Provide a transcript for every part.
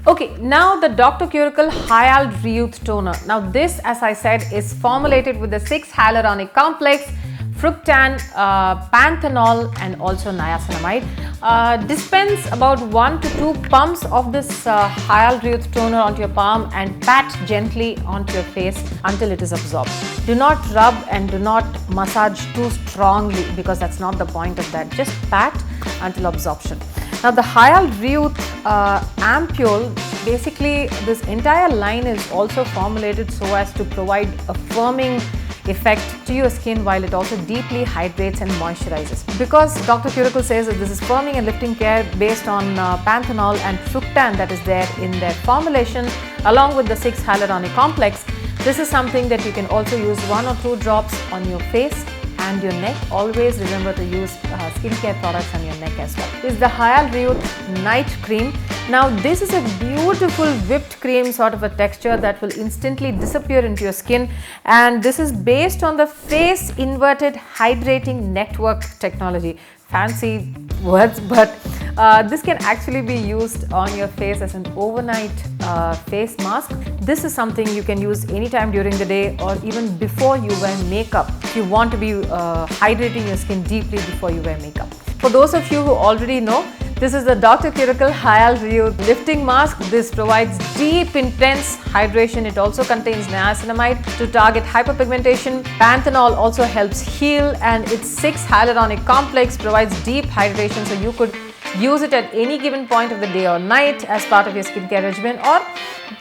Okay, now the Dr. Ceuracle Hyal Reyouth Toner. Now this, as I said, is formulated with the 6 hyaluronic complex, fructan, panthenol and also niacinamide. Dispense about 1 to 2 pumps of this Hyal Reyouth toner onto your palm and pat gently onto your face until it is absorbed. Do not rub and do not massage too strongly, because that's not the point of that. Just pat until absorption. Now the Hyal Reyouth Ampoule, basically this entire line is also formulated so as to provide a firming effect to your skin, while it also deeply hydrates and moisturizes. Because Dr. Ceuracle says that this is firming and lifting care based on panthenol and fructan that is there in their formulation, along with the 6 hyaluronic complex, this is something that you can also use 1 or 2 drops on your face and your neck. Always remember to use skincare products on your neck as well. This is the Hyal Reyouth Night Cream. Now this is a beautiful whipped cream sort of a texture that will instantly disappear into your skin, and this is based on the face inverted hydrating network technology. Fancy words, but this can actually be used on your face as an overnight face mask. This is something you can use anytime during the day or even before you wear makeup, if you want to be hydrating your skin deeply before you wear makeup. For those of you who already know, this is the Dr. Ceuracle Hyal Reyouth Lifting Mask. This provides deep, intense hydration. It also contains niacinamide to target hyperpigmentation. Panthenol also helps heal, and its 6 hyaluronic complex provides deep hydration, so you could use it at any given point of the day or night as part of your skincare regimen, or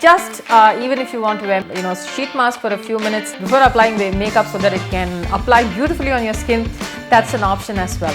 just even if you want to wear sheet mask for a few minutes before applying the makeup so that it can apply beautifully on your skin, that's an option as well.